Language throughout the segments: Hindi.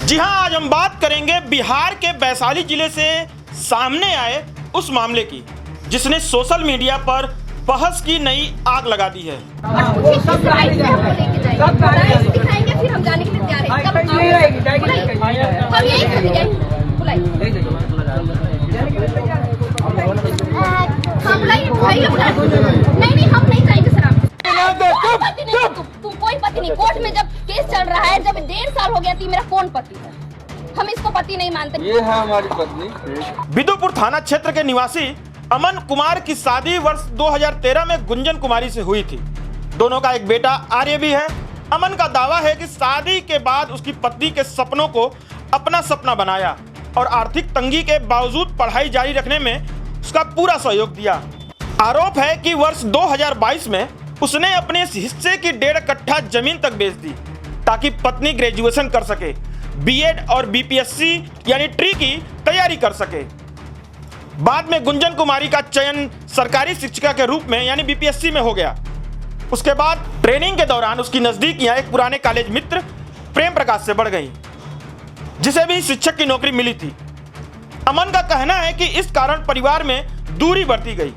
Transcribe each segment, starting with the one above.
जी हां, आज हम बात करेंगे बिहार के वैशाली जिले से सामने आए उस मामले की जिसने सोशल मीडिया पर बहस की नई आग लगा दी है। कोई पति नहीं, कोर्ट में जब केस चल रहा है, जब 1.5 साल हो गया थी, मेरा कौन पति है? हम इसको पति नहीं मानते। ये है हमारी पत्नी। बिदुपुर थाना क्षेत्र के निवासी अमन कुमार की शादी वर्ष 2013 में गुंजन कुमारी से हुई थी। दोनों का एक बेटा आर्य भी है। अमन का दावा है कि शादी के बाद उसकी पत्नी के सपनों को अपना सपना बनाया और आर्थिक तंगी के बावजूद पढ़ाई जारी रखने में उसका पूरा सहयोग दिया। आरोप है कि वर्ष 2022 में उसने अपने हिस्से की 1.5 कट्ठा जमीन तक बेच दी ताकि पत्नी ग्रेजुएशन कर सके, बीएड और बीपीएससी यानी ट्री की तैयारी कर सके। बाद में गुंजन कुमारी का चयन सरकारी शिक्षिका के रूप में यानी बीपीएससी में हो गया। उसके बाद ट्रेनिंग के दौरान उसकी नजदीकियां एक पुराने कॉलेज मित्र प्रेम प्रकाश से बढ़ गई, जिसे भी शिक्षक की नौकरी मिली थी। अमन का कहना है कि इस कारण परिवार में दूरी बढ़ती गई।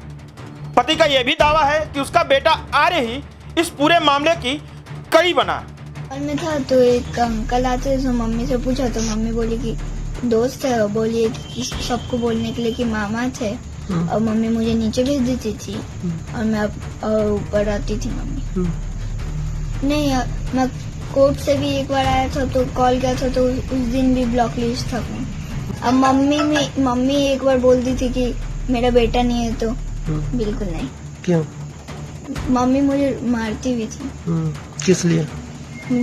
पति का यह भी दावा है कि उसका बेटा आर्य ही इस पूरे मामले की कड़ी बना। और में था तो एक अंकल आते तो मम्मी से पूछा तो मम्मी बोली कि दोस्त है, बोलिए सबको बोलने के लिए कि मामा थे। और मम्मी मुझे नीचे भेज देती थी और मैं ऊपर आती थी मम्मी। नहीं, मैं कोर्ट से भी एक बार आया था तो कॉल किया था तो उस दिन भी ब्लॉक लिस्ट था। अब मम्मी एक बार बोलती थी कि मेरा बेटा नहीं है तो बिल्कुल नहीं। क्यों? मम्मी मुझे मारती भी थी। किस लिए?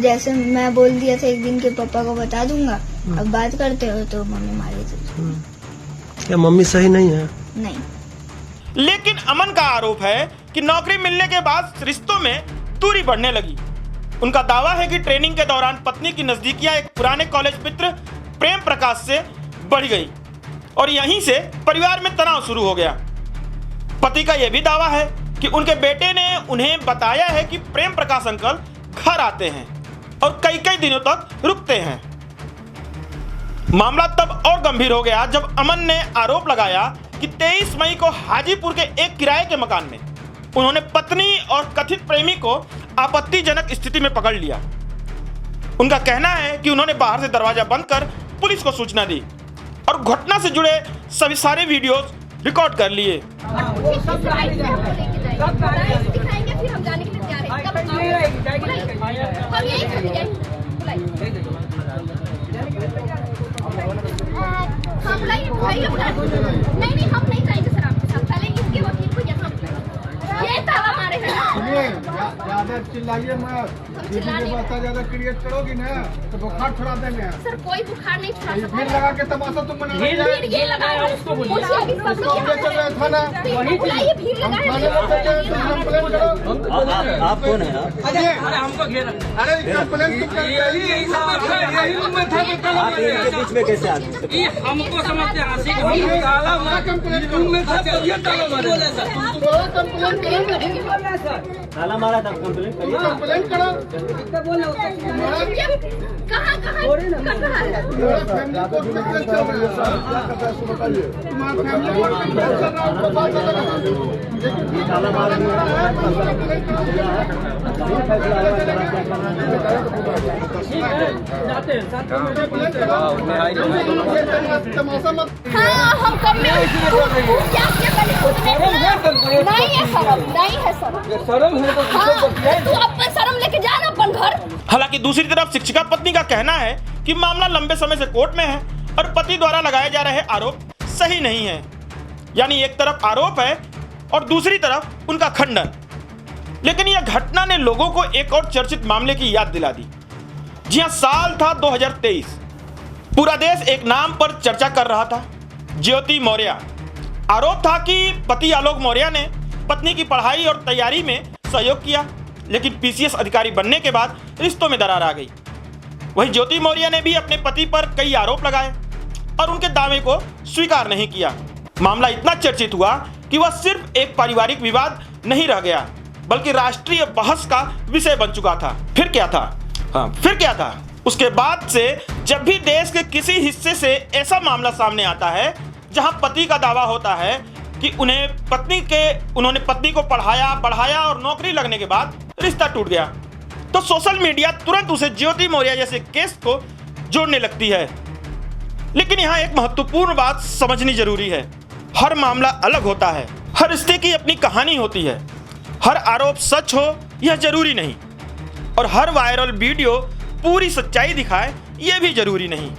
जैसे मैं बोल दिया था एक दिन के पापा को बता दूंगा, अब बात करते हो तो मम्मी मारी थी। क्या मम्मी सही नहीं है? नहीं। लेकिन अमन का आरोप है कि नौकरी मिलने के बाद रिश्तों में दूरी बढ़ने लगी। उनका दावा है कि ट्रेनिंग के दौरान पत्नी की नजदीकियां एक पुराने कॉलेज मित्र प्रेम प्रकाश से बढ़ गई और यहीं से परिवार में तनाव शुरू हो गया। पति का यह भी दावा है कि उनके बेटे ने उन्हें बताया है कि प्रेम प्रकाश अंकल घर आते हैं और कई कई दिनों तक रुकते हैं। मामला तब और गंभीर हो गया जब अमन ने आरोप लगाया कि 23 मई को हाजीपुर के एक किराए के मकान में उन्होंने पत्नी और कथित प्रेमी को आपत्तिजनक स्थिति में पकड़ लिया। उनका कहना है कि उन्होंने बाहर से दरवाजा बंद कर पुलिस को सूचना दी और घटना से जुड़े सभी सारे वीडियोस रिकॉर्ड कर लिए। नहीं, हम नहीं जाएंगे सर आपके साथ। पहले इसके वकील को यहाँ ये ताला मारे हैं। ज्यादा चिल्लाइए मत। ज्यादा क्रिएट करोगी ना तो बुखार छुड़ा देंगे। सर कोई बुखार नहीं छुड़ा सकता। भीड़ लगा के तमाशा तुम मना रहे हो। भीड़ लगाया उसको बोलिए। चल रहे थाना बुलाइए, भीड़ आप कौन है? अरे हमको घेर। अरे कंप्लेंट तुम इनके बीच में कैसे आते? हमको समझते हंसी हम काला मारा कंप्लेंट में ताला मारा था, कंप्लेंट करिए। कंप्लेंट करो। कहाँ हाँ हम कम में नहीं है शर्म है तू अपन शर्म लेके जा ना अपन घर। हालांकि दूसरी तरफ शिक्षिका पत्नी का कहना है कि मामला लंबे समय से कोर्ट में है और पति द्वारा लगाए जा रहे आरोप सही नहीं है। यानी एक तरफ आरोप है और दूसरी तरफ उनका खंडन। लेकिन यह घटना ने लोगों को एक और चर्चित मामले की याद दिला दी। जी हां, साल था 2023। पूरा देश एक नाम पर चर्चा कर रहा था, ज्योति मौर्य। आरोप था कि पति आलोक मौर्य ने पत्नी की पढ़ाई और तैयारी में सहयोग किया, लेकिन पीसीएस अधिकारी बनने के बाद रिश्तों में दरार आ गई। वहीं ज्योति मौर्य ने भी अपने पति पर कई आरोप लगाए और उनके दावे को स्वीकार नहीं किया। मामला इतना चर्चित हुआ कि वह सिर्फ एक पारिवारिक विवाद नहीं रह गया, बल्कि राष्ट्रीय बहस का विषय बन चुका था। फिर क्या था? उसके बाद से जब भी देश के किसी हिस्से से ऐसा मामला सामने आता है जहां पति का दावा होता है कि उन्होंने पत्नी को पढ़ाया बढ़ाया और नौकरी लगने के बाद रिश्ता टूट गया, तो सोशल मीडिया तुरंत उसे ज्योति मौर्य जैसे केस को जोड़ने लगती है। लेकिन यहाँ एक महत्वपूर्ण बात समझनी जरूरी है, हर मामला अलग होता है, हर रिश्ते की अपनी कहानी होती है, हर आरोप सच हो यह जरूरी नहीं, और हर वायरल वीडियो पूरी सच्चाई दिखाए यह भी जरूरी नहीं।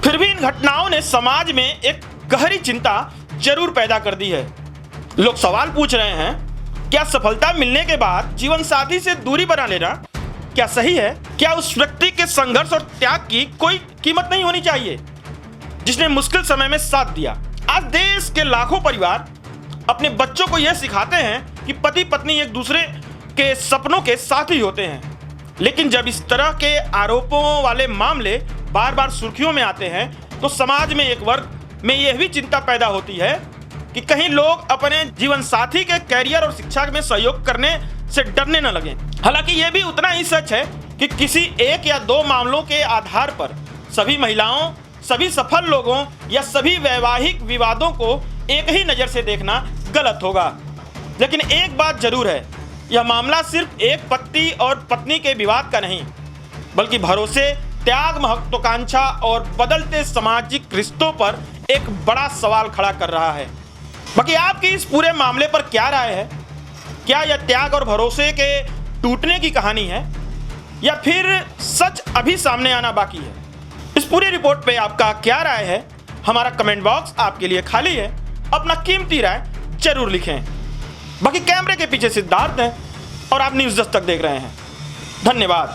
फिर भी इन घटनाओं ने समाज में एक गहरी चिंता जरूर पैदा कर दी है। लोग सवाल पूछ रहे हैं, क्या सफलता मिलने के बाद जीवन साथी से दूरी बना लेना क्या सही है? क्या उस व्यक्ति के संघर्ष और त्याग की कोई कीमत नहीं होनी चाहिए जिसने मुश्किल समय में साथ दिया? आज देश के लाखों परिवार अपने बच्चों को यह सिखाते हैं कि पति पत्नी एक दूसरे के सपनों के साथी होते हैं, लेकिन जब इस तरह के आरोपों वाले मामले बार बार सुर्खियों में आते हैं तो समाज में एक वर्ग में यह भी चिंता पैदा होती है कि कहीं लोग अपने जीवन साथी के कैरियर और शिक्षा में सहयोग करने से डरने न लगें। हालांकि यह भी उतना ही सच है कि किसी एक या दो मामलों के आधार पर सभी महिलाओं, सभी सफल लोगों या सभी वैवाहिक विवादों को एक ही नज़र से देखना गलत होगा। लेकिन एक बात जरूर है, यह मामला सिर्फ एक पति और पत्नी के विवाद का नहीं, बल्कि भरोसे, त्याग, महत्वाकांक्षा और बदलते सामाजिक रिश्तों पर एक बड़ा सवाल खड़ा कर रहा है। बाकी आपकी इस पूरे मामले पर क्या राय है? क्या यह त्याग और भरोसे के टूटने की कहानी है या फिर सच अभी सामने आना बाकी है? इस पूरी रिपोर्ट पे आपका क्या राय है? हमारा कमेंट बॉक्स आपके लिए खाली है, अपना कीमती राय जरूर लिखें। बाकी कैमरे के पीछे सिद्धार्थ हैं और आप न्यूज़ 10 तक देख रहे हैं। धन्यवाद।